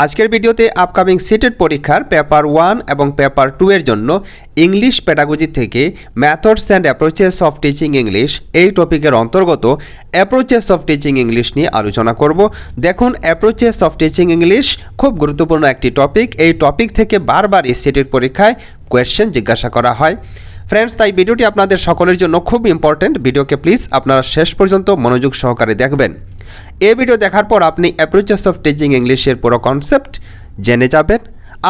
আজকের ভিডিওতে upcoming CTET পরীক্ষার পেপার 1 এবং পেপার 2 এর জন্য ইংলিশ পেডাগজি থেকে methods and approaches of teaching English এই টপিকের অন্তর্গত অ্যাপ্রোচেস অফ টিচিং ইংলিশ নিয়ে আলোচনা করব। দেখুন, অ্যাপ্রোচেস অফ টিচিং ইংলিশ খুব গুরুত্বপূর্ণ একটি টপিক। এই টপিক থেকে বারবার এই সিটেট পরীক্ষায় কোয়েশ্চেন জিজ্ঞাসা করা হয়। ফ্রেন্ডস, তাই ভিডিওটি আপনাদের সকলের জন্য খুব ইম্পর্ট্যান্ট। ভিডিওকে প্লিজ আপনারা শেষ পর্যন্ত মনোযোগ সহকারে দেখবেন। এই ভিডিও দেখার পর আপনি অ্যাপ্রোচেস অফ টিচিং ইংলিশের পুরো কনসেপ্ট জেনে যাবেন,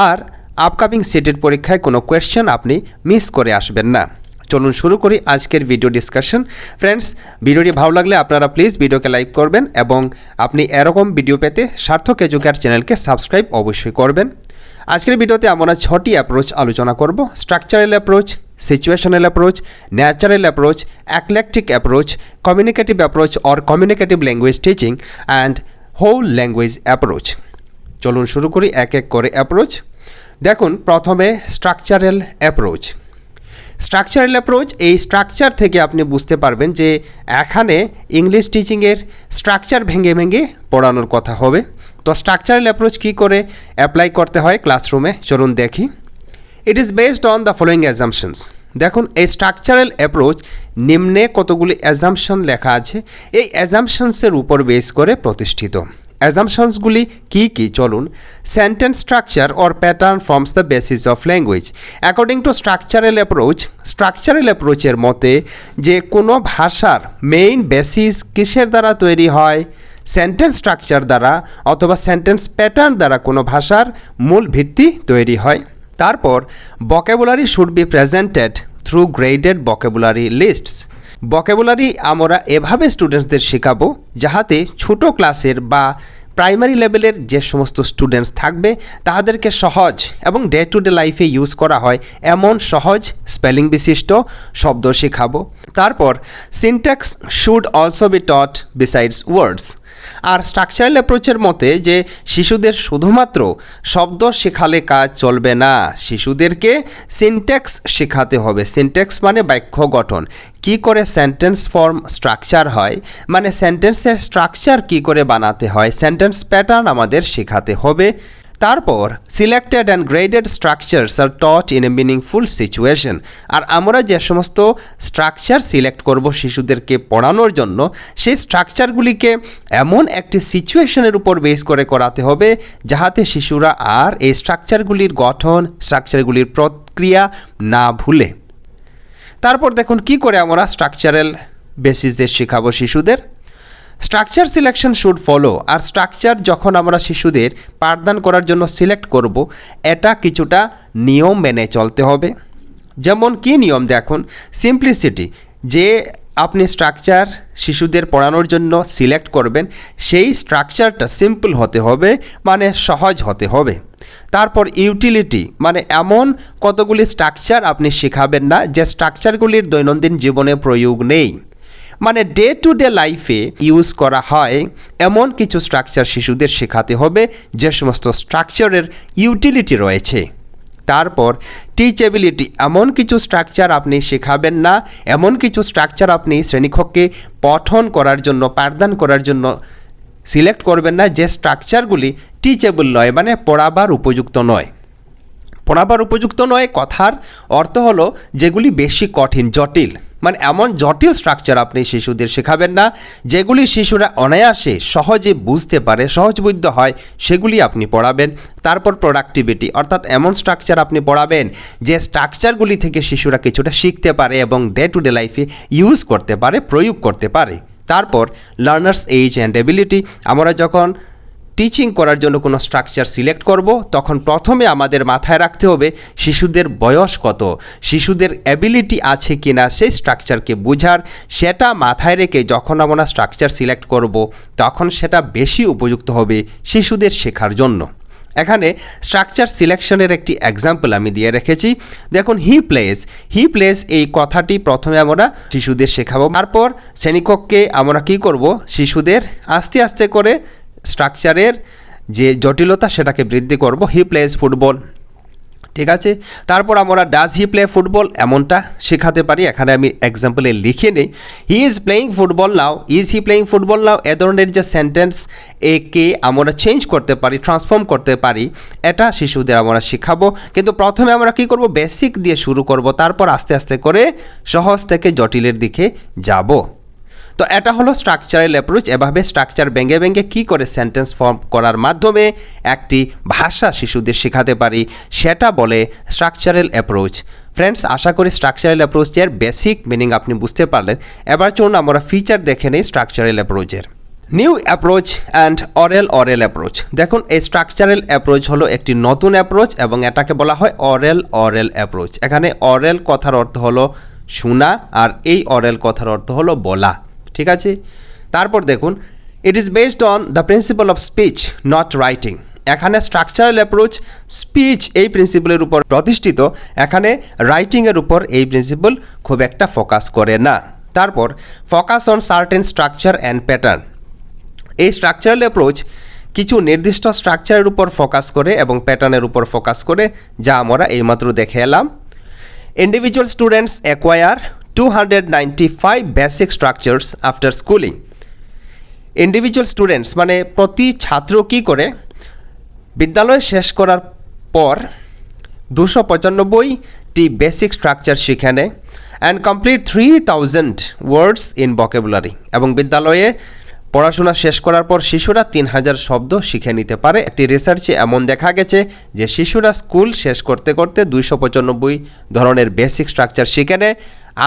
আর আপকামিং সিটেট পরীক্ষায় কোনো কোয়েশ্চেন আপনি মিস করে আসবেন না। চলুন শুরু করি আজকের ভিডিও ডিসকাশন। ফ্রেন্ডস, ভিডিওটি ভালো লাগলে আপনারা প্লিজ ভিডিওকে লাইক করবেন এবং আপনি এরকম ভিডিও পেতে সার্থকেডুকেয়ার চ্যানেলকে সাবস্ক্রাইব অবশ্যই করবেন। আজকের ভিডিওতে আমরা 6টি অ্যাপ্রোচ আলোচনা করব: structural approach, situational approach, natural approach, eclectic approach, communicative approach or communicative language teaching and whole language approach. চলুন শুরু করি এক এক করে অ্যাপ্রোচ। দেখুন, প্রথমে স্ট্রাকচারাল অ্যাপ্রোচ। স্ট্রাকচারাল অ্যাপ্রোচ, এই স্ট্রাকচার থেকে আপনি বুঝতে পারবেন যে এখানে ইংলিশ টিচিংয়ের স্ট্রাকচার ভেঙে ভেঙে পড়ানোর কথা হবে। তো স্ট্রাকচারাল অ্যাপ্রোচ কী করে অ্যাপ্লাই করতে হয় ক্লাসরুমে, চলুন দেখি। It is based on the following assumptions. দেখুন, এই স্ট্রাকচারাল অ্যাপ্রোচ নিম্নে কতগুলি অ্যাজাম্পশন লেখা আছে, এই অ্যাজাম্পশনসের উপর বেস করে প্রতিষ্ঠিত। অ্যাজাম্পশনসগুলি কী কী চলুন। Sentence structure or pattern forms the basis of language. According to structural approach, structural অ্যাপ্রোচের মতে যে কোনো ভাষার মেইন বেসিস কিসের দ্বারা তৈরি হয়? সেন্টেন্স স্ট্রাকচার দ্বারা অথবা সেন্টেন্স প্যাটার্ন দ্বারা কোনো ভাষার মূল ভিত্তি তৈরি হয়। তারপর vocabulary should be presented through graded vocabulary lists. vocabulary আমরা এভাবে স্টুডেন্টসদের শেখাবো যাহাতে ছোট ক্লাসের বা প্রাইমারি লেভেলের যে সমস্ত স্টুডেন্টস থাকবে তাদেরকে সহজ এবং ডে টু ডে লাইফে ইউজ করা হয় এমন সহজ স্পেলিং বিশিষ্ট শব্দ শেখাবো। তারপর syntax should also be taught besides words. আর স্ট্রাকচারাল অ্যাপ্রোচের মতে যে শিশুদের শুধুমাত্র শব্দ শেখালে কাজ চলবে না, শিশুদেরকে সিনট্যাক্স শেখাতে হবে। সিনট্যাক্স মানে বাক্য গঠন, কি করে সেন্টেন্স ফর্ম স্ট্রাকচার হয়, মানে সেন্টেন্সের স্ট্রাকচার কি করে বানাতে হয়, সেন্টেন্স প্যাটার্ন আমাদের শেখাতে হবে। তারপর selected and graded structures are taught in a meaningful situation. আর আমরা যে সমস্ত স্ট্রাকচার সিলেক্ট করব শিশুদেরকে পড়ানোর জন্য, সেই স্ট্রাকচারগুলিকে এমন একটি সিচুয়েশনের উপর বেস করে করাতে হবে যাহাতে শিশুরা আর এই স্ট্রাকচারগুলির গঠন, স্ট্রাকচারগুলির প্রক্রিয়া না ভুলে। তারপর দেখুন কি করে আমরা স্ট্রাকচারাল বেসিসে শেখাবো শিশুদের। Structure selection should follow. আর স্ট্রাকচার যখন আমরা শিশুদের পাঠদান করার জন্য সিলেক্ট করব, এটা কিছুটা নিয়ম মেনে চলতে হবে। যেমন কি নিয়ম দেখুন, সিম্পলিসিটি, যে আপনি স্ট্রাকচার শিশুদের পড়ানোর জন্য সিলেক্ট করবেন সেই স্ট্রাকচারটা সিম্পল হতে হবে, মানে সহজ হতে হবে। তারপর ইউটিলিটি, মানে এমন কতগুলি স্ট্রাকচার আপনি শেখাবেন না যে স্ট্রাকচারগুলির দৈনন্দিন জীবনে প্রয়োগ নেই, মানে ডে টু ডে লাইফে ইউজ করা হয় এমন কিছু স্ট্রাকচার শিশুদের শেখাতে হবে যে সমস্ত স্ট্রাকচারের ইউটিলিটি রয়েছে। তারপর টিচেবিলিটি, এমন কিছু স্ট্রাকচার আপনি শেখাবেন না, এমন কিছু স্ট্রাকচার আপনি শ্রেণীকক্ষে পঠন করার জন্য, পাঠদান করার জন্য সিলেক্ট করবেন না যে স্ট্রাকচারগুলি টিচেবল নয়, মানে পড়াবার উপযুক্ত নয়। পড়াবার উপযুক্ত নয় কথার অর্থ হলো যেগুলি বেশি কঠিন, জটিল, মানে এমন জটিল স্ট্রাকচার আপনি শিশুদের শেখাবেন না যেগুলি শিশুরা অনায়াসে সহজে বুঝতে পারে, সহজবোধ্য হয়, সেগুলি আপনি পড়াবেন। তারপর প্রোডাক্টিভিটি, অর্থাৎ এমন স্ট্রাকচার আপনি পড়াবেন যে স্ট্রাকচারগুলি থেকে শিশুরা কিছুটা শিখতে পারে এবং ডে টু ডে লাইফে ইউজ করতে পারে, প্রয়োগ করতে পারে। তারপর লার্নার্স এজ অ্যান্ড এবিলিটি, আমরা যখন টিচিং করার জন্য কোনো স্ট্রাকচার সিলেক্ট করব তখন প্রথমে আমাদের মাথায় রাখতে হবে শিশুদের বয়স কত, শিশুদের অ্যাবিলিটি আছে কি না সেই স্ট্রাকচারকে বোঝার। সেটা মাথায় রেখে যখন আমরা স্ট্রাকচার সিলেক্ট করব তখন সেটা বেশি উপযুক্ত হবে শিশুদের শেখার জন্য। এখানে স্ট্রাকচার সিলেকশনের একটি এক্সাম্পল আমি দিয়ে রেখেছি। দেখুন, হি প্লেস এই কথাটি প্রথমে আমরা শিশুদের শেখাবো। তারপর শ্রেণীকক্ষে আমরা কি করব, শিশুদের আস্তে আস্তে করে স্ট্রাকচারের যে জটিলতা সেটাকে বৃদ্ধি করব। He plays football. ঠিক আছে। তারপর আমরা ডাজ হি প্লে ফুটবল এমনটা শেখাতে পারি। এখানে আমি এক্সাম্পলে লিখে নিই, he is playing football now, is he playing football now. এ ধরনের যে সেন্টেন্স একে আমরা চেঞ্জ করতে পারি, ট্রান্সফর্ম করতে পারি, এটা শিশুদের আমরা শেখাবো। কিন্তু প্রথমে আমরা কি করব, বেসিক দিয়ে শুরু করব, তারপর আস্তে আস্তে করে সহজ থেকে জটিলের দিকে যাব। তো এটা হলো স্ট্রাকচারাল অ্যাপ্রোচ। এভাবে স্ট্রাকচার ভেঙে ভেঙে কী করে সেন্টেন্স ফর্ম করার মাধ্যমে একটি ভাষা শিশুদের শেখাতে পারি, সেটা বলে স্ট্রাকচারাল অ্যাপ্রোচ। ফ্রেন্ডস, আশা করি স্ট্রাকচারাল অ্যাপ্রোচের বেসিক মিনিং আপনি বুঝতে পারলেন। এবার চলুন আমরা ফিচার দেখে নিই স্ট্রাকচারাল অ্যাপ্রোচের। New approach and oral approach. দেখুন, এই স্ট্রাকচারাল অ্যাপ্রোচ হলো একটি নতুন অ্যাপ্রোচ এবং এটাকে বলা হয় অরেল অ্যাপ্রোচ। এখানে অরেল কথার অর্থ হলো শোনা, আর এই অরেল কথার অর্থ হলো বলা। ঠিক আছে। তারপর দেখুন, it is based on the principal of speech not writing. এখানে স্ট্রাকচারাল অ্যাপ্রোচ স্পিচ এই প্রিন্সিপালের উপর প্রতিষ্ঠিত, এখানে রাইটিংয়ের উপর এই প্রিন্সিপাল খুব একটা ফোকাস করে না। তারপর focus on certain structure and pattern. এই স্ট্রাকচারাল অ্যাপ্রোচ কিছু নির্দিষ্ট স্ট্রাকচারের উপর ফোকাস করে এবং প্যাটার্নের উপর ফোকাস করে, যা আমরা এইমাত্র দেখে এলাম। Individual students acquire 295 basic structures after schooling. Individual students মানে প্রতি ছাত্র কী করে বিদ্যালয় শেষ করার পর 295টি বেসিক স্ট্রাকচার শিখে নেয় and complete 3000 words in vocabulary. এবং বিদ্যালয়ে পড়াশোনা শেষ করার পর শিশুরা 3000 শব্দ শিখে নিতে পারে। একটি রিসার্চে এমন দেখা গেছে যে শিশুরা স্কুল শেষ করতে করতে 295 ধরনের বেসিক স্ট্রাকচার শিখে নেয়,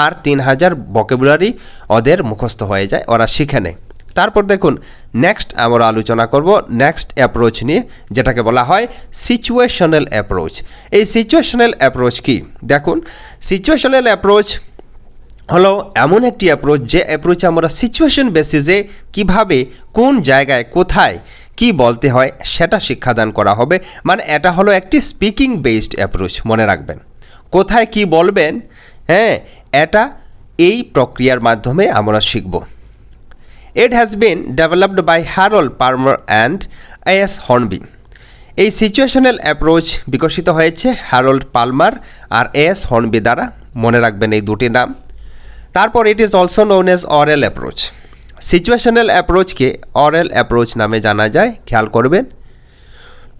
আর 3000 ভোকাবুলারি ওদের মুখস্থ হয়ে যায়, ওরা শিখে নেয়। তারপর দেখুন, নেক্সট আমরা আলোচনা করব নেক্সট অ্যাপ্রোচ নিয়ে, যেটাকে বলা হয় সিচুয়েশনাল অ্যাপ্রোচ। এই সিচুয়েশনাল অ্যাপ্রোচ কি? দেখুন, সিচুয়েশনাল অ্যাপ্রোচ হলো এমন একটি অ্যাপ্রোচ যে অ্যাপ্রোচে আমরা সিচুয়েশন বেসিসে কিভাবে, কোন জায়গায়, কোথায় কি বলতে হয় সেটা শিক্ষাদান করা হবে। মানে এটা হলো একটি স্পিকিং বেসড অ্যাপ্রোচ, মনে রাখবেন। কোথায় কি বলবেন, হ্যাঁ, এটা এই প্রক্রিয়ার মাধ্যমে আমরা শিখব। It has been developed by Harold Palmer and S Hornby. এই সিচুয়েশনাল অ্যাপ্রোচ বিকশিত হয়েছে হ্যারল্ড পালমার আর এস হর্নবি দ্বারা, মনে রাখবেন এই দুটি নাম। তারপর it is also known as oral approach. Situational অ্যাপ্রোচকে অরেল অ্যাপ্রোচ নামে জানা যায়, খেয়াল করবেন।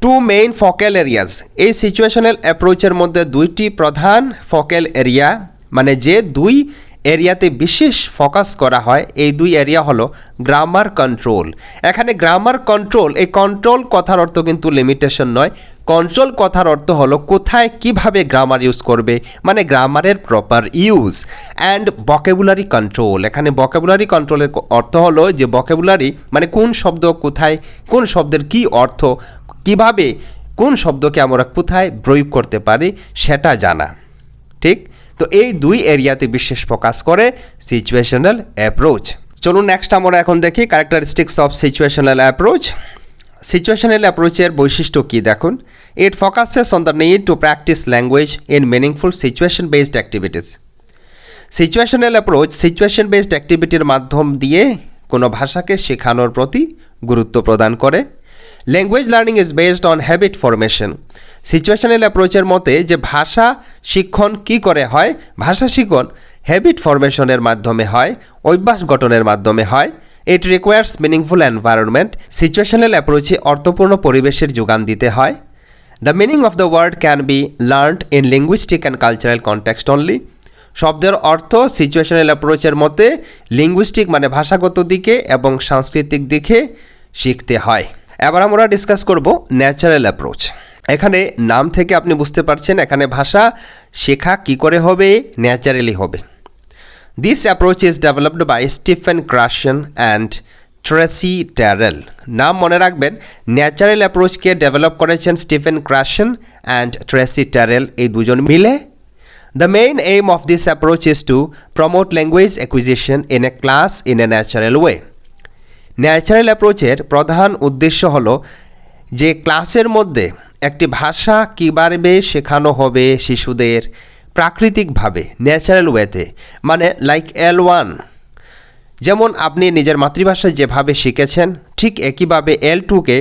Two main focal areas. এই সিচুয়েশনাল অ্যাপ্রোচের মধ্যে দুইটি প্রধান ফোকাল এরিয়া, মানে যে দুই এরিয়াতে বিশেষ ফোকাস করা হয়, এই দুই এরিয়া হলো গ্রামার কন্ট্রোল। এখানে গ্রামার কন্ট্রোল, এই কন্ট্রোল কথার অর্থ কিন্তু লিমিটেশন নয়। কন্ট্রোল কথার অর্থ হলো কোথায় কিভাবে গ্রামার ইউজ করবে, মানে গ্রামারের proper use. And vocabulary control. এখানে ভোকাবুলারি কন্ট্রোলের অর্থ হলো যে ভোকাবুলারি মানে কোন শব্দ কোথায়, কোন শব্দের কি অর্থ, কিভাবে কোন শব্দকে আমরা কোথায় প্রয়োগ করতে পারি সেটা জানা। ঠিক, তো এই দুই এরিয়াতে বিশেষ ফোকাস করে সিচুয়েশনাল অ্যাপ্রোচ। চলুন নেক্সট আমরা এখন দেখি characteristics of situational approach. Situational অ্যাপ্রোচের বৈশিষ্ট্য কী দেখুন। It focuses on the need to practice language in meaningful situation based activities. Situational approach situation based অ্যাক্টিভিটির মাধ্যম দিয়ে কোনো ভাষাকে শেখানোর প্রতি গুরুত্ব প্রদান করে। Language learning is based on habit formation. Situational অ্যাপ্রোচের মতে যে ভাষা শিক্ষণ কি করে হয়, ভাষা শিক্ষণ হ্যাবিট ফরমেশনের মাধ্যমে হয়, অভ্যাস গঠনের মাধ্যমে হয়। It requires meaningful environment. Situational অ্যাপ্রোচে অর্থপূর্ণ পরিবেশের যোগান দিতে হয়। The meaning of the word can be learned in linguistic and cultural context only. শব্দের অর্থ সিচুয়েশনাল অ্যাপ্রোচের মতে লিঙ্গুইস্টিক মানে ভাষাগত দিকে এবং সাংস্কৃতিক দিকে শিখতে হয়। এবার আমরা ডিসকাস করব ন্যাচারাল অ্যাপ্রোচ। এখানে নাম থেকে আপনি বুঝতে পারছেন এখানে ভাষা শেখা কি করে হবে, ন্যাচারালি হবে। This approach is developed by Stephen Krashen and Tracy Terrell. নাম মনে রাখবেন, ন্যাচারাল অ্যাপ্রোচকে ডেভেলপ করেছেন Stephen Krashen and Tracy Terrell, এই দুজন মিলে। The main aim of this approach is to promote language acquisition in a class in a natural way. Natural অ্যাপ্রোচের প্রধান উদ্দেশ্য হলো যে ক্লাসের মধ্যে একটি ভাষা কীভাবে শেখানো হবে শিশুদের প্রাকৃতিকভাবে, ন্যাচারাল ওয়েতে, মানে লাইক L1, যেমন আপনি নিজের মাতৃভাষায় যেভাবে শিখেছেন ঠিক একইভাবে L2কে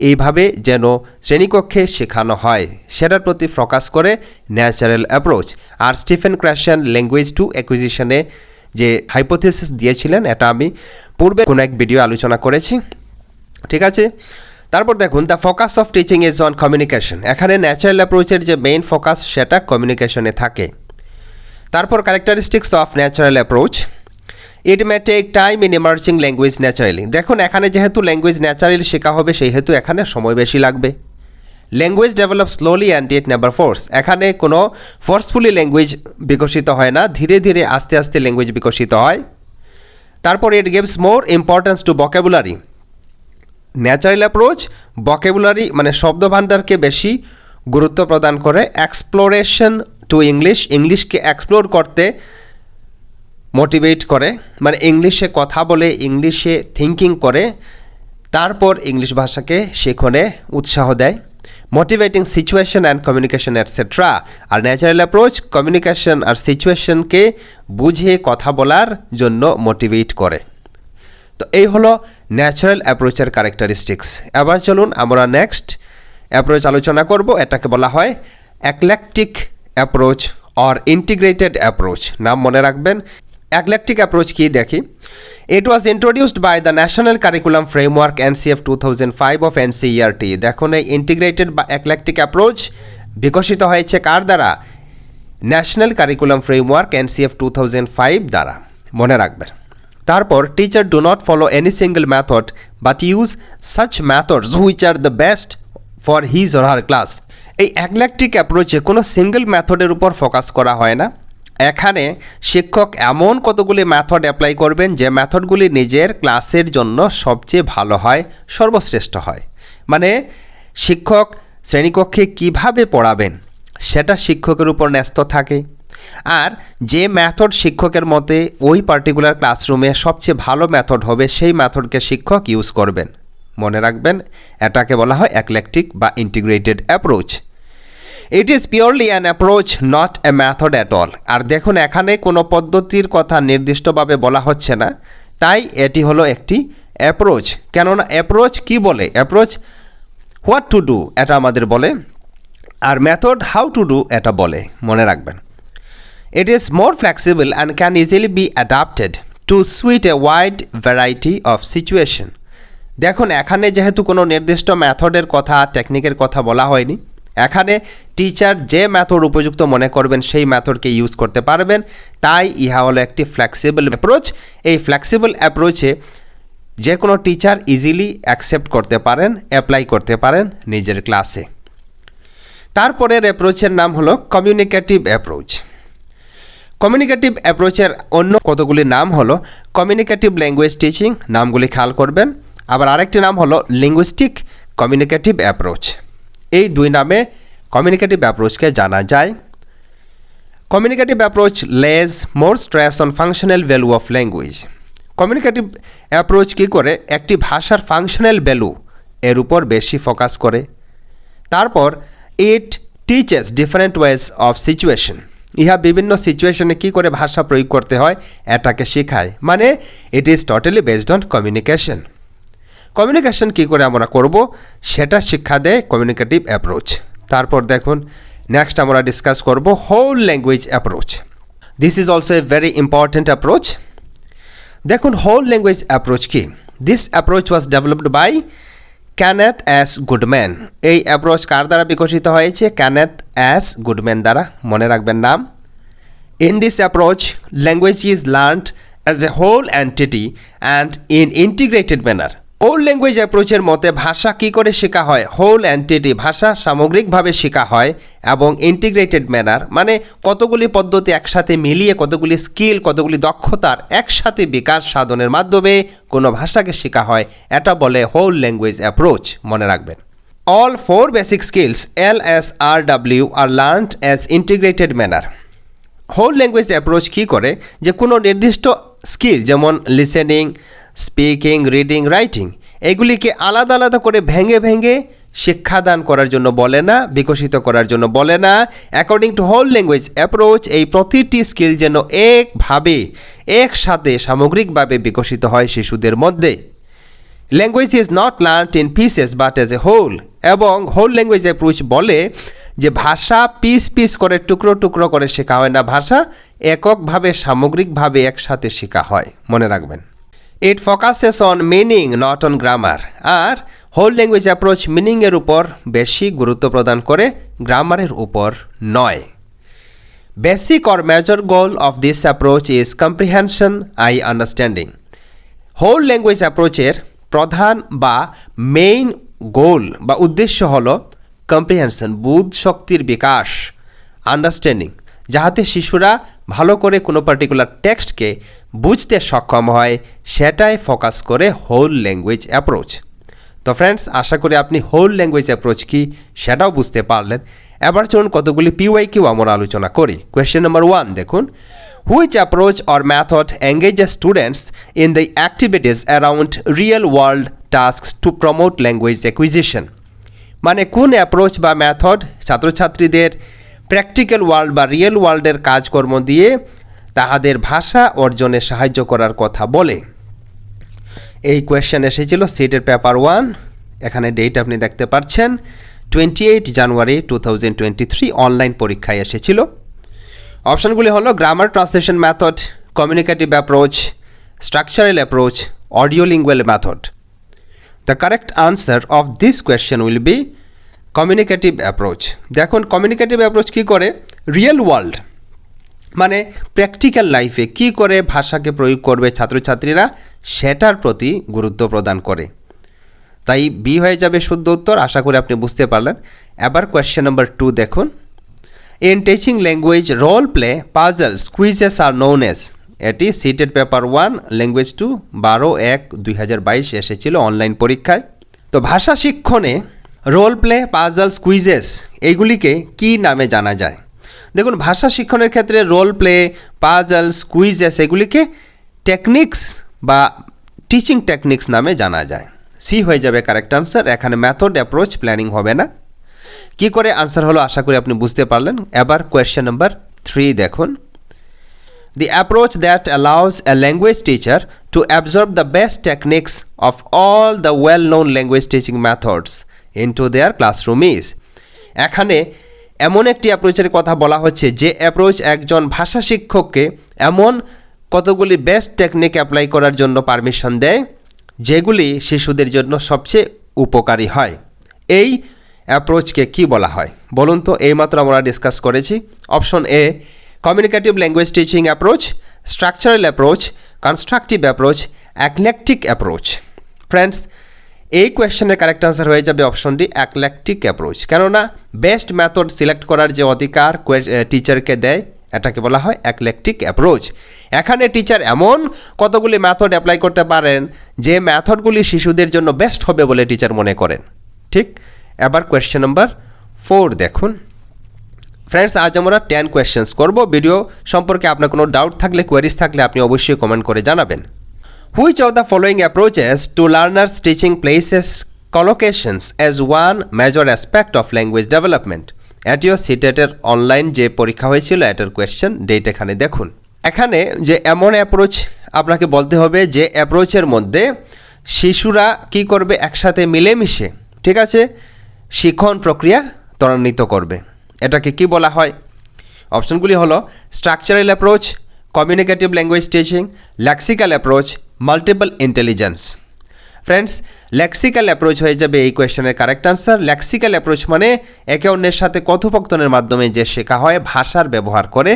এইভাবে যেন শ্রেণীকক্ষে শেখানো হয় সেটার প্রতি ফোকাস করে natural approach. R Stephen ক্র্যাশন language to অ্যাকুইজিশনে যে হাইপোথিসিস দিয়েছিলেন এটা আমি পূর্বে কোনো এক ভিডিও আলোচনা করেছি, ঠিক আছে। তারপর দেখুন the focus of teaching is on communication. এখানে ন্যাচারাল অ্যাপ্রোচের যে মেইন ফোকাস সেটা কমিউনিকেশনে থাকে। তারপর characteristics of natural approach, it may take time in emerging language naturally. দেখুন এখানে যেহেতু ল্যাঙ্গুয়েজ ন্যাচারালি শেখা হবে সেহেতু এখানে সময় বেশি লাগবে। Language develop slowly and it never force. এখানে কোনো ফোর্সফুলি ল্যাঙ্গুয়েজ বিকশিত হয় না, ধীরে ধীরে আস্তে আস্তে ল্যাঙ্গুয়েজ বিকশিত হয়। তারপর it gives more importance two vocabulary. Natural approach vocabulary মানে শব্দভাণ্ডারকে বেশি গুরুত্ব প্রদান করে। এক্সপ্লোরেশন টু ইংলিশ, ইংলিশকে এক্সপ্লোর করতে মোটিভেট করে, মানে ইংলিশে কথা বলে ইংলিশে থিঙ্কিং করে তারপর ইংলিশ ভাষাকে শেখনে উৎসাহ দেয়। Motivating situation and communication etcetera. আর ন্যাচারাল অ্যাপ্রোচ কমিউনিকেশন আর সিচুয়েশনকে বুঝে কথা বলার জন্য মোটিভেট করে। তো এই হলো ন্যাচারাল অ্যাপ্রোচের ক্যারেক্টারিস্টিক্স। এবার চলুন আমরা নেক্সট অ্যাপ্রোচ আলোচনা করব। এটাকে বলা হয় eclectic approach or integrated approach. নাম মনে রাখবেন। eclectic অ্যাপ্রোচ কি দেখি। It was introduced by the national curriculum framework NCF 2005 of NCERT। দেখুন এই ইন্টিগ্রেটেড বা eclectic অ্যাপ্রোচ বিকশিত হয়েছে কার দ্বারা? ন্যাশনাল কারিকুলাম ফ্রেমওয়ার্ক NCF 2005 দ্বারা, মনে রাখবেন। তারপর teacher do not follow any single method but use such methods which are the best for his or her class. এই eclectic অ্যাপ্রোচে কোনো সিঙ্গল মেথডের উপর ফোকাস করা হয় না। এখানে শিক্ষক এমন কতগুলি মেথড অ্যাপ্লাই করবেন যে মেথডগুলি নিজের ক্লাসের জন্য সবচেয়ে ভালো হয়, সর্বশ্রেষ্ঠ হয়। মানে শিক্ষক শ্রেণীকক্ষে কিভাবে পড়াবেন সেটা শিক্ষকের উপর ন্যস্ত থাকে। আর যে মেথড শিক্ষকের মতে ওই পার্টিকুলার ক্লাসরুমে সবচেয়ে ভালো মেথড হবে সেই মেথডকে শিক্ষক ইউজ করবেন, মনে রাখবেন। এটাকে বলা হয় eclectic বা integrated approach. It is purely an approach not a method at all. আর দেখুন এখানে কোনো পদ্ধতির কথা নির্দিষ্টভাবে বলা হচ্ছে না, তাই এটি হলো একটি অ্যাপ্রোচ। কেননা অ্যাপ্রোচ কি বলে? অ্যাপ্রোচ হোয়াট টু ডু এটা আমাদের বলে, আর মেথড হাউ টু ডু এটা বলে, মনে রাখবেন। It is more flexible and can easily be adapted to suit a wide variety of situation. দেখুন এখানে যেহেতু কোনো নির্দিষ্ট মেথডের কথা টেকনিকের কথা বলা হয়নি, এখানে টিচার যে মেথড উপযুক্ত মনে করবেন সেই মেথডকে ইউজ করতে পারবেন, তাই ইহা হলো একটি ফ্লেক্সিবল অ্যাপ্রোচ। এই ফ্লেক্সিবল অ্যাপ্রোচে যে কোনো টিচার ইজিলি অ্যাকসেপ্ট করতে পারেন, অ্যাপ্লাই করতে পারেন নিজের ক্লাসে। তারপরের অ্যাপ্রোচের নাম হলো কমিউনিকেটিভ অ্যাপ্রোচ। কমিউনিকেটিভ অ্যাপ্রোচের অন্য কতগুলি নাম হলো কমিউনিকেটিভ ল্যাঙ্গুয়েজ টিচিং, নামগুলি খেয়াল করবেন। আবার আরেকটি নাম হলো লিঙ্গুইস্টিক কমিউনিকেটিভ অ্যাপ্রোচ। এই দুই নামে কমিউনিকেটিভ অ্যাপ্রোচকে জানা যায়। Communicative approach lays more stress on functional value of language. Communicative approach কী করে? একটি ভাষার ফাংশনাল ভ্যালু এর উপর বেশি ফোকাস করে। তারপর it teaches different ways of situation. ইহা বিভিন্ন সিচুয়েশনে কী করে ভাষা প্রয়োগ করতে হয় এটাকে শেখায়, মানে it is totally based on communication. Communication কী করে আমরা করব সেটা শিক্ষা দেয় কমিউনিকেটিভ অ্যাপ্রোচ। তারপর দেখুন নেক্সট আমরা ডিসকাস করব whole language approach. This is also a very important approach. দেখুন হোল ল্যাঙ্গুয়েজ অ্যাপ্রোচ কি? This approach was developed by Kenneth S Goodman. এই অ্যাপ্রোচ কার দ্বারা বিকশিত হয়েছে? ক্যানেথ এস গুডম্যান দ্বারা, মনে রাখবেন নাম। In this approach language is learned as a whole entity and in integrated manner. Whole language অ্যাপ্রোচের মতে ভাষা কী করে শেখা হয়? হোল এন্টিটি, ভাষা সামগ্রিকভাবে শেখা হয় এবং ইন্টিগ্রেটেড ম্যানার মানে কতগুলি পদ্ধতি একসাথে মিলিয়ে কতগুলি স্কিল, কতগুলি দক্ষতার একসাথে বিকাশ সাধনের মাধ্যমে কোনো ভাষাকে শেখা হয়, এটা বলে হোল ল্যাঙ্গুয়েজ অ্যাপ্রোচ, মনে রাখবেন। All 4 basic skills LSRW are learned as integrated manner. Whole language approach কী করে? যে কোনো নির্দিষ্ট স্কিল যেমন লিসেনিং, স্পিকিং, রিডিং, রাইটিং এগুলিকে আলাদা আলাদা করে ভেঙে ভেঙে শিক্ষাদান করার জন্য বলে না, বিকশিত করার জন্য বলে না। According to whole language approach এই প্রতিটি স্কিল যেন একভাবে একসাথে সামগ্রিকভাবে বিকশিত হয় শিশুদের মধ্যে। Language is not learned in pieces but as a whole, এবং হোল ল্যাঙ্গুয়েজ অ্যাপ্রোচ বলে যে ভাষা পিস পিস করে টুকরো টুকরো করে শেখা হয় না, ভাষা এককভাবে সামগ্রিকভাবে একসাথে শেখা হয়, মনে রাখবেন। It focuses on meaning not on grammar, আর হোল ল্যাঙ্গুয়েজ অ্যাপ্রোচ মিনিংয়ের উপর বেশি গুরুত্ব প্রদান করে, গ্রামারের উপর নয়। Basic or major goal of this approach is comprehension I understanding. Whole language অ্যাপ্রোচের প্রধান বা মেইন গোল বা উদ্দেশ্য হল কম্প্রিহেনশন, বুধ শক্তির বিকাশ, আন্ডারস্ট্যান্ডিং, যাহাতে শিশুরা ভালো করে কোনো পার্টিকুলার টেক্সটকে বুঝতে সক্ষম হয়, সেটাই ফোকাস করে হোল ল্যাঙ্গুয়েজ অ্যাপ্রোচ। তো ফ্রেন্ডস, আশা করি আপনি হোল ল্যাঙ্গুয়েজ অ্যাপ্রোচ কি সেটাও বুঝতে পারলেন। এবার চলুন কতগুলি PYQ আমরা আলোচনা করি। কোয়েশ্চেন নাম্বার 1 দেখুন, which approach or method engages students in the activities around real world tasks to promote language acquisition. মানে কোন অ্যাপ্রোচ বা মেথড ছাত্রছাত্রীদের প্র্যাকটিক্যাল ওয়ার্ল্ড বা রিয়েল ওয়ার্ল্ডের কাজকর্ম দিয়ে তাহাদের ভাষা অর্জনে সাহায্য করার কথা বলে। এই কোয়েশ্চেন এসেছিল সিটের পেপার 1, এখানে ডেট আপনি দেখতে পাচ্ছেন 28 জানুয়ারি 2023 অনলাইন পরীক্ষায় এসেছিল। অপশানগুলি হলো grammar translation method, communicative approach, structural approach, audiolingual method. The correct answer of this question will be communicative approach. দেখুন কমিউনিকেটিভ অ্যাপ্রোচ কী করে, রিয়েল ওয়ার্ল্ড মানে প্র্যাকটিক্যাল লাইফে কী করে ভাষাকে প্রয়োগ করবে ছাত্রছাত্রীরা, সেটার প্রতি গুরুত্ব প্রদান করে। তাই বি হয়ে যাবে শুদ্ধ উত্তর। আশা করি আপনি বুঝতে পারলেন। এবার কোয়েশ্চেন নাম্বার 2 দেখুন, in teaching language role play puzzles quizzes are known as. এটি সিটেট পেপার 1 ল্যাঙ্গুয়েজ 2 12/1/2022 এসেছিল অনলাইন পরীক্ষায়। তো ভাষা শিক্ষণে রোল প্লে, পাজলস, কুইজেস এইগুলিকে কি নামে জানা যায়? দেখুন ভাষা শিক্ষণের ক্ষেত্রে রোল প্লে, পাজলস, কুইজেস এগুলিকে টেকনিক্স বা টিচিং টেকনিক্স নামে জানা যায়। সি হয়ে যাবে কারেক্ট আনসার। এখানে মেথড, অ্যাপ্রোচ, প্ল্যানিং হবে না। কি করে আনসার হলো আশা করি আপনি বুঝতে পারলেন। এবার কোয়েশ্চেন নাম্বার 3 দেখুন, the approach that allows a language teacher to absorb the best techniques of all the well-known language teaching methods into their classroom is। এখানে এমন একটি অ্যাপ্রোচের কথা বলা হচ্ছে যে অ্যাপ্রোচ একজন ভাষা শিক্ষককে এমন কতগুলি বেস্ট টেকনিক অ্যাপ্লাই করার জন্য পারমিশন দেয় যেগুলি শিশুদের জন্য সবচেয়ে উপকারী হয়। এই অ্যাপ্রোচকে কি বলা হয় বলুন তো? এইমাত্র আমরা ডিসকাস করেছি। Option A communicative language teaching approach, structural approach, constructive approach, eclectic approach. Friends, এই কোয়েশ্চেনের কারেক্ট আনসার হয়ে যাবে অপশন ডি, eclectic অ্যাপ্রোচ। কেননা বেস্ট মেথড সিলেক্ট করার যে অধিকার টিচারকে দেয় এটাকে বলা হয় eclectic অ্যাপ্রোচ। এখানে টিচার এমন কতগুলি মেথড অ্যাপ্লাই করতে পারেন যে মেথডগুলি শিশুদের জন্য বেস্ট হবে বলে টিচার মনে করেন। ঠিক। এবার কোয়েশ্চেন নাম্বার 4 দেখুন। ফ্রেন্ডস, আজ আমরা 10 কোয়েশ্চেন্স করব। ভিডিও সম্পর্কে আপনার কোনো ডাউট থাকলে, কোয়েরিজ থাকলে আপনি অবশ্যই কমেন্ট করে জানাবেন। Which of the following approaches to learners teaching places collocations as one major aspect of language development. এটিও সিটেটের অনলাইন যে পরীক্ষা হয়েছিল এটার কোয়েশ্চেন, ডেট এখানে দেখুন। এখানে যে এমন অ্যাপ্রোচ আপনাকে বলতে হবে যে অ্যাপ্রোচের মধ্যে শিশুরা কি করবে, একসাথে মিলেমিশে, ঠিক আছে, শিক্ষণ প্রক্রিয়া ত্বরান্বিত করবে। এটাকে কি বলা হয়? অপশনগুলি হলো structural approach, communicative language teaching, lexical approach, multiple intelligence. Friends, lexical approach হয়ে যাবে এই কোয়েশ্চেনের কারেক্ট আনসার। লেক্সিক্যাল অ্যাপ্রোচ মানে একে অন্যের সাথে কথোপকথনের মাধ্যমে যে শেখা হয় ভাষার ব্যবহার করে,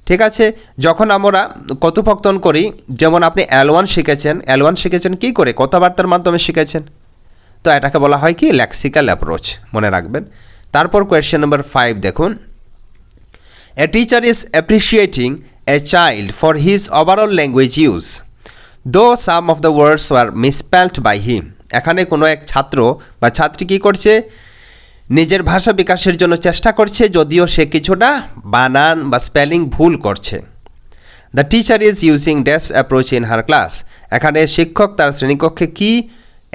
ঠিক আছে। যখন আমরা কথোপকথন করি, যেমন আপনি L1 শিখেছেন কি করে? কথাবার্তার মাধ্যমে শিখেছেন। তো এটাকে বলা হয় কি, লেক্সিক্যাল অ্যাপ্রোচ, মনে রাখবেন। তারপর কোয়েশ্চেন নাম্বার 5 দেখুন, a teacher is appreciating a child for his overall language use though some of the words were misspelled by him. এখানে কোনো এক ছাত্র বা ছাত্রী কী করছে, নিজের ভাষা বিকাশের জন্য চেষ্টা করছে, যদিও সে কিছুটা বানান বা স্পেলিং ভুল করছে। The teacher is using dash approach in her class. এখানে শিক্ষক তার শ্রেণীকক্ষে কী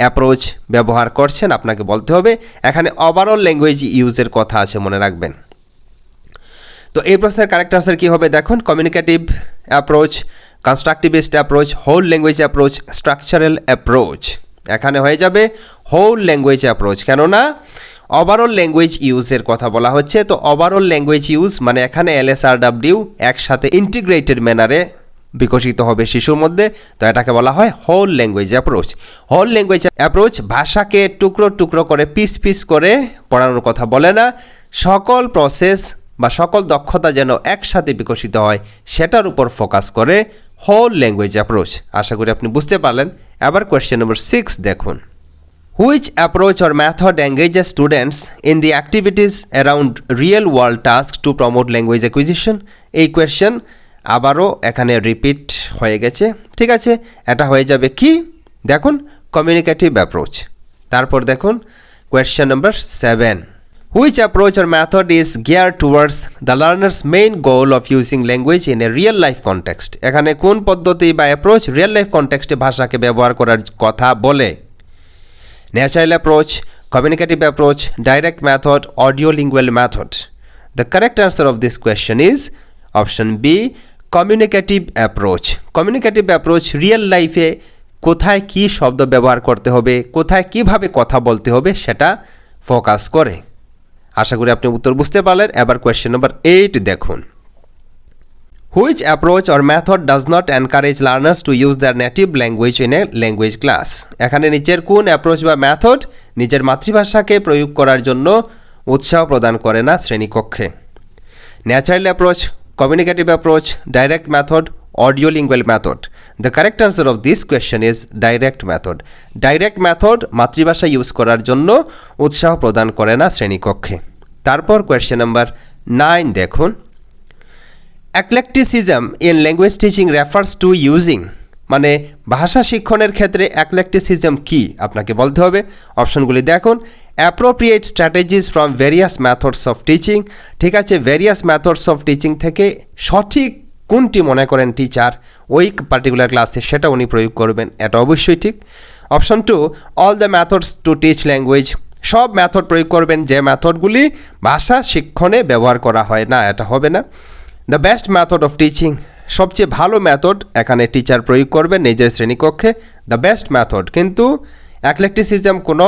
অ্যাপ্রোচ ব্যবহার করছেন আপনাকে বলতে হবে। এখানে ওভারঅল ল্যাঙ্গুয়েজ ইউজের কথা আছে, মনে রাখবেন। তো এই প্রশ্নের কারেক্ট আনসার কী হবে দেখুন, communicative approach, constructivist approach, whole language approach, structural approach. এখানে হয়ে যাবে হোল ল্যাঙ্গুয়েজ অ্যাপ্রোচ, কেননা ওভারঅল ল্যাঙ্গুয়েজ ইউজের কথা বলা হচ্ছে। তো ওভারঅল ল্যাঙ্গুয়েজ ইউজ মানে এখানে LSRW একসাথে ইন্টিগ্রেটেড ম্যানারে বিকশিত হবে শিশুর মধ্যে, তো এটাকে বলা হয় whole language approach. Whole language approach ভাষাকে টুকরো টুকরো করে পিস পিস করে পড়ানোর কথা বলে না, সকল প্রসেস বা সকল দক্ষতা যেন একসাথে বিকশিত হয় সেটার উপর ফোকাস করে হোল ল্যাঙ্গুয়েজ অ্যাপ্রোচ। আশা করি আপনি বুঝতে পারলেন। এবার কোয়েশ্চেন নম্বর 6 দেখুন, which approach or method engages students in the activities around real world task to promote language acquisition. এই কোয়েশ্চেন আবারও এখানে রিপিট হয়ে গেছে, ঠিক আছে। এটা হয়ে যাবে কি দেখুন, কমিউনিকেটিভ অ্যাপ্রোচ। তারপর দেখুন question number 7, which approach or method is gear towards the learners main goal of using language in a real life context. এখানে কোন পদ্ধতি বা অ্যাপ্রোচ রিয়েল লাইফ কনটেক্সটে ভাষাকে ব্যবহার করার কথা বলে? Natural approach, communicative approach, direct method, audio lingual method. The correct answer of this question is option B, communicative approach. Communicative approach real লাইফে কোথায় কী শব্দ ব্যবহার করতে হবে, কোথায় কিভাবে কথা বলতে হবে সেটা ফোকাস করে। আশা করি আপনি উত্তর বুঝতে পারলেন। এবার কোয়েশ্চেন নম্বর 8 দেখুন, which approach or method does not encourage learners to use their native language in a language class. এখানে নিচের কোন অ্যাপ্রোচ বা মেথড নিজের মাতৃভাষাকে প্রয়োগ করার জন্য উৎসাহ প্রদান করে না শ্রেণীকক্ষে? Natural approach, communicative approach, direct method, audio lingual method. The correct answer of this question is direct method. Direct method মাতৃভাষা ইউজ করার জন্য উৎসাহ প্রদান করে না শ্রেণীকক্ষে। তারপর কোয়েশ্চেন নাম্বার 9 দেখুন, eclecticism in language teaching refers to using, মানে ভাষা শিক্ষণের ক্ষেত্রে অ্যাক্লেকটিসিজম কি আপনাকে বলতে হবে। অপশনগুলি দেখুন, appropriate strategies from various methods of teaching. ঠিক আছে, ভেরিয়াস মেথডস অফ টিচিং থেকে সঠিক কোনটি মনে করেন টিচার ওই পার্টিকুলার ক্লাসে সেটা উনি প্রয়োগ করবেন, এটা অবশ্যই ঠিক। Option 2, all the methods two teach language, সব মেথড প্রয়োগ করবেন যে মেথডগুলি ভাষা শিক্ষণে ব্যবহার করা হয় না, এটা হবে না। The best method of teaching, সবচেয়ে ভালো মেথড এখানে টিচার প্রয়োগ করবেন নিজের শ্রেণীকক্ষে, দ্য বেস্ট মেথড। কিন্তু অ্যাক্লেকটিসিজম কোনো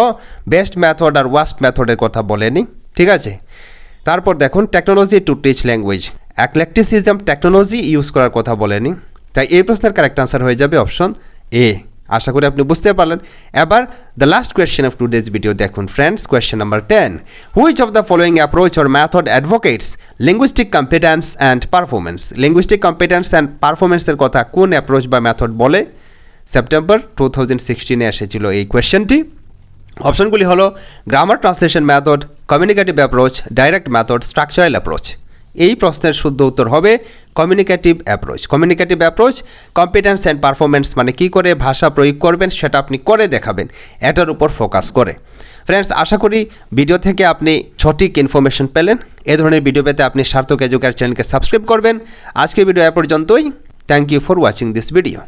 বেস্ট মেথড আর ওয়ার্স্ট মেথডের কথা বলেনি, ঠিক আছে। তারপর দেখুন, technology to teach language, eclecticism technology use করার কথা বলেনি, তাই এই প্রশ্নের কারেক্ট আনসার হয়ে যাবে অপশন এ। আশা করি আপনি বুঝতে পারলেন। এবার the last question of today's video দেখুন friends, question number 10, which of the following approach or method advocates linguistic competence and performance. Linguistic competence and পারফরমেন্সের কথা কোন অ্যাপ্রোচ বা মেথড বলে? সেপ্টেম্বর 2016 এসেছিল এই কোয়েশ্চেনটি। অপশনগুলি হলো grammar translation method, communicative approach, direct method, structural approach. এই প্রশ্নের শুদ্ধ উত্তর হবে communicative approach. Communicative approach competence and performance মানে কী করে ভাষা প্রয়োগ করবেন সেটা আপনি করে দেখাবেন, এটার উপর ফোকাস করে। ফ্রেন্ডস, আশা করি ভিডিও থেকে আপনি সঠিক ইনফরমেশন পেলেন। এ ধরনের ভিডিও পেতে আপনি সার্থক এডুকেয়ার চ্যানেলকে সাবস্ক্রাইব করবেন। আজকের ভিডিও এ পর্যন্তই। Thank you for watching this video.